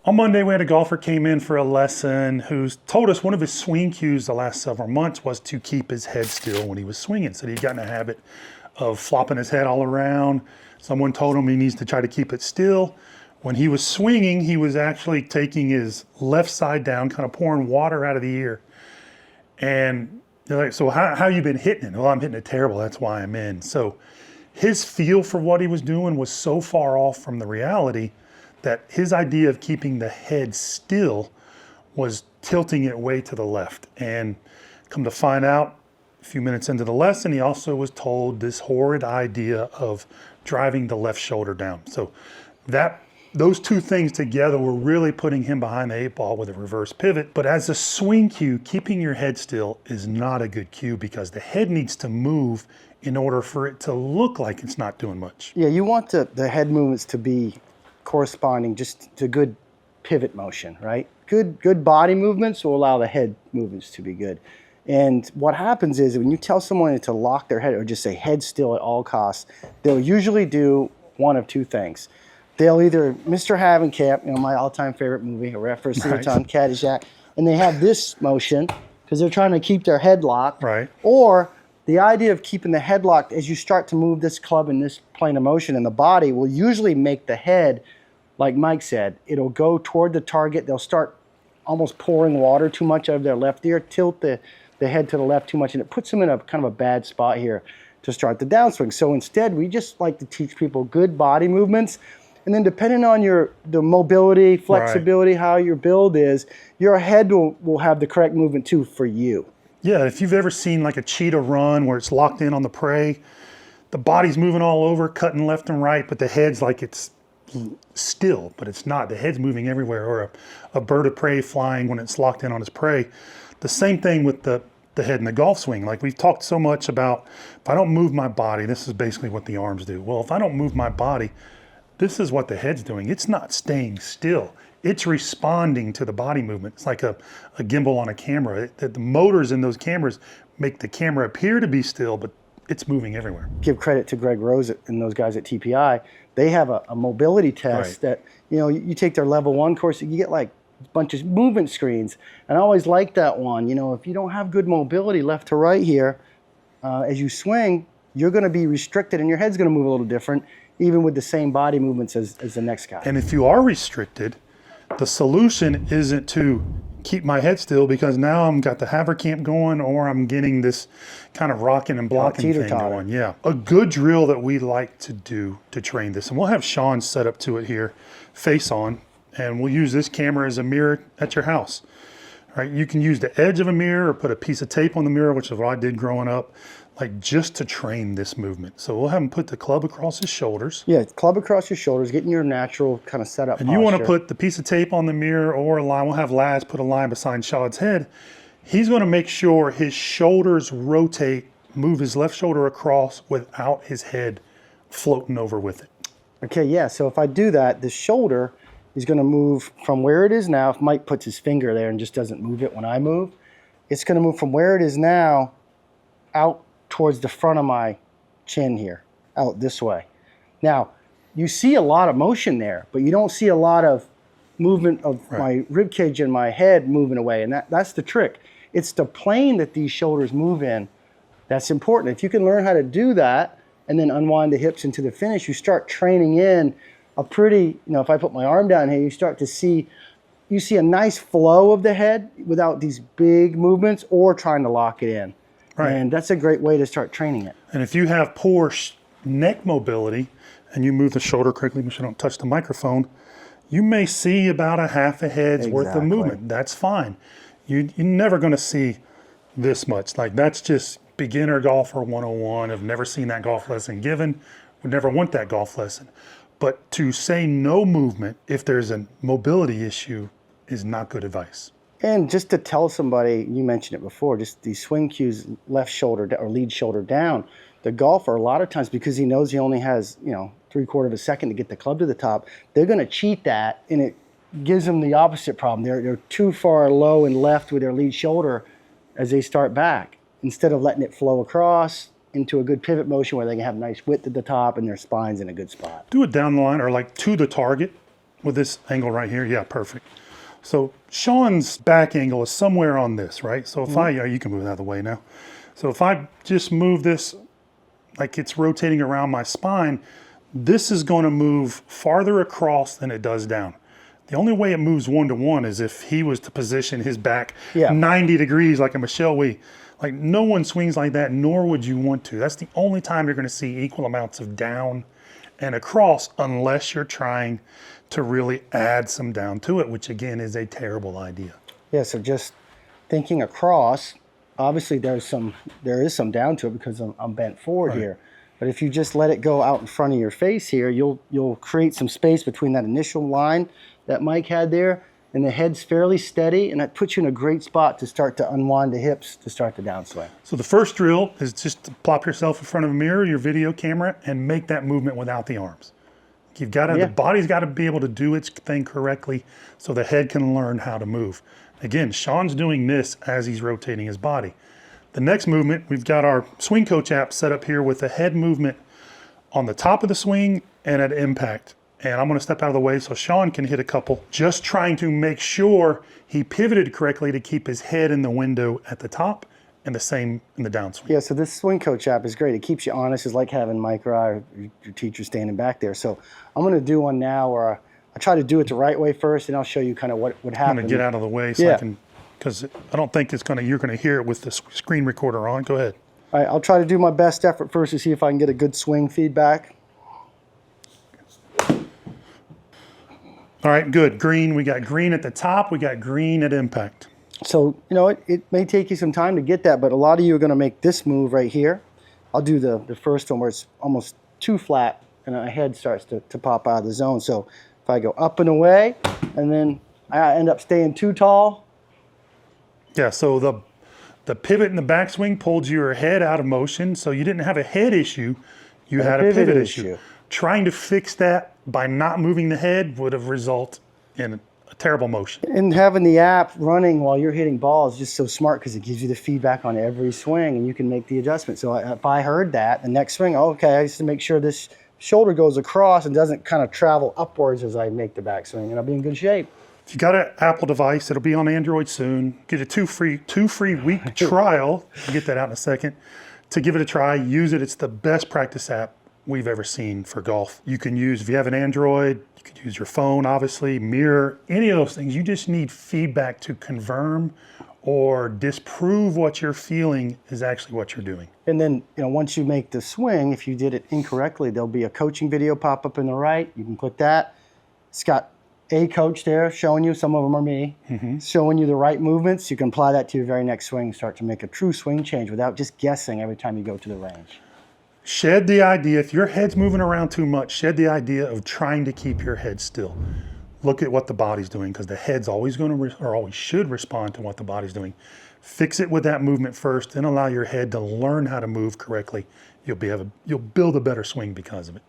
On Monday, we had a golfer came in for a lesson who told us one of his swing cues the last several months was to keep his head still when he was swinging. So he got in a habit of flopping his head all around. Someone told him he needs to try to keep it still. When he was swinging, he was actually taking his left side down, kind of pouring water out of the ear. And they're like, so how you been hitting it? Well, I'm hitting it terrible. That's why I'm in. So his feel for what he was doing was so far off from the reality that his idea of keeping the head still was tilting it way to the left. And come to find out, a few minutes into the lesson, he also was told this horrid idea of driving the left shoulder down. So those two things together were really putting him behind the 8-ball with a reverse pivot. But as a swing cue, keeping your head still is not a good cue because the head needs to move in order for it to look like it's not doing much. Yeah, you want the head movements to be corresponding just to good pivot motion, right? Good body movements will allow the head movements to be good. And what happens is when you tell someone to lock their head or just say head still at all costs, they'll usually do one of two things. They'll either Mr. Havenkamp, my all-time favorite movie, a reference to on Caddyshack, and they have this motion because they're trying to keep their head locked. Right. Or the idea of keeping the head locked as you start to move this club in this plane of motion in the body will usually make the head, like Mike said, it'll go toward the target. They'll start almost pouring water too much out of their left ear, tilt the head to the left too much, and it puts them in a kind of a bad spot here to start the downswing. So instead, we just like to teach people good body movements, and then depending on the mobility, flexibility, how your build is, your head will have the correct movement too for you. Yeah, if you've ever seen like a cheetah run where it's locked in on the prey, the body's moving all over, cutting left and right, but the head's like it's still, but it's not. The head's moving everywhere, or a bird of prey flying when it's locked in on its prey. The same thing with the head in the golf swing. Like we've talked so much about, if I don't move my body, this is basically what the arms do. Well, if I don't move my body, this is what the head's doing. It's not staying still. It's responding to the body movement. It's like a gimbal on a camera. The motors in those cameras make the camera appear to be still, but it's moving everywhere. Give credit to Greg Rose and those guys at TPI. They have a mobility test that, you take their level 1 course, you get like a bunch of movement screens. And I always like that one. If you don't have good mobility left to right here, as you swing, you're going to be restricted and your head's going to move a little different, even with the same body movements as the next guy. And if you are restricted, the solution isn't to keep my head still because now I'm got the Haverkamp going or I'm getting this kind of rocking and blocking thing going. Yeah. A good drill that we like to do to train this, and we'll have Shaun set up to it here, face on, and we'll use this camera as a mirror at your house. Right? You can use the edge of a mirror or put a piece of tape on the mirror, which is what I did growing up, like just to train this movement. So we'll have him put the club across his shoulders. Yeah, club across your shoulders, getting your natural kind of setup And posture. You want to put the piece of tape on the mirror or a line. We'll have Laz put a line beside Shaun's head. He's going to make sure his shoulders rotate, move his left shoulder across without his head floating over with it. Okay, yeah, so if I do that, the shoulder is going to move from where it is now. If Mike puts his finger there and just doesn't move it when I move, it's going to move from where it is now out towards the front of my chin here, out this way. Now, you see a lot of motion there, but you don't see a lot of movement of my rib cage and my head moving away, and that's the trick. It's the plane that these shoulders move in that's important. If you can learn how to do that and then unwind the hips into the finish, you start training in a pretty, if I put my arm down here, you start to see, you see a nice flow of the head without these big movements or trying to lock it in. Right. And that's a great way to start training it. And if you have poor neck mobility and you move the shoulder correctly, but you don't touch the microphone, you may see about a half a head's worth of movement. That's fine. You're never going to see this much. Like that's just beginner golfer 101. I've never seen that golf lesson given. Would never want that golf lesson. But to say no movement if there's a mobility issue is not good advice. And just to tell somebody, you mentioned it before, just these swing cues, left shoulder or lead shoulder down, the golfer, a lot of times, because he knows he only has, 3/4 of a second to get the club to the top, they're going to cheat that, and it gives them the opposite problem. They're too far low and left with their lead shoulder as they start back, instead of letting it flow across into a good pivot motion where they can have nice width at the top and their spine's in a good spot. Do it down the line or like to the target. with this angle right here? Yeah, perfect. So Shaun's back angle is somewhere on this, right? So if I, you can move it out of the way now. So if I just move this like it's rotating around my spine, this is going to move farther across than it does down. The only way it moves 1-to-1 is if he was to position his back 90 degrees like a Michelle Wee. Like no one swings like that, nor would you want to. That's the only time you're going to see equal amounts of down and across, unless you're trying to really add some down to it, which again is a terrible idea. Yeah, so just thinking across, obviously there is some down to it because I'm bent forward here. But if you just let it go out in front of your face here, you'll create some space between that initial line that Mike had there, and the head's fairly steady, and that puts you in a great spot to start to unwind the hips to start the downswing. So the first drill is just to plop yourself in front of a mirror, your video camera, and make that movement without the arms. You've got to, the body's got to be able to do its thing correctly so the head can learn how to move. Again, Shaun's doing this as he's rotating his body. The next movement, we've got our swing coach app set up here with the head movement on the top of the swing and at impact. And I'm going to step out of the way so Shaun can hit a couple, just trying to make sure he pivoted correctly to keep his head in the window at the top and the same in the downswing. Yeah, so this swing coach app is great. It keeps you honest. It's like having Mike or I, or your teacher standing back there. So I'm going to do one now where I try to do it the right way first, and I'll show you kind of what would happen. I'm going to get out of the way so I can, because I don't think it's going to, you're going to hear it with the screen recorder on. Go ahead. All right, I'll try to do my best effort first to see if I can get a good swing feedback. All right, good. Green, we got green at the top, we got green at impact. So, you know, it may take you some time to get that, but a lot of you are going to make this move right here. I'll do the first one where it's almost too flat and my head starts to pop out of the zone. So if I go up and away and then I end up staying too tall. Yeah, so the pivot in the backswing pulled your head out of motion, so you didn't have a head issue, you had a pivot issue. Trying to fix that by not moving the head would have resulted in a terrible motion. And having the app running while you're hitting balls is just so smart because it gives you the feedback on every swing and you can make the adjustment. So if I heard that, the next swing, okay, I just to make sure this shoulder goes across and doesn't kind of travel upwards as I make the backswing, and I'll be in good shape. If you got an Apple device, it'll be on Android soon. Get a two free week trial. I'll get that out in a second. To give it a try, use it. It's the best practice app we've ever seen for golf. You can use, if you have an Android, you could use your phone, obviously, mirror, any of those things. You just need feedback to confirm or disprove what you're feeling is actually what you're doing. And then, you know, once you make the swing, if you did it incorrectly, there'll be a coaching video pop up in the right. You can click that. It's got a coach there showing you, some of them are me, showing you the right movements. You can apply that to your very next swing and start to make a true swing change without just guessing every time you go to the range. Shed the idea, if your head's moving around too much, shed the idea of trying to keep your head still. Look at what the body's doing, because the head's always going to, or always should respond to what the body's doing. Fix it with that movement first, then allow your head to learn how to move correctly. You'll build a better swing because of it.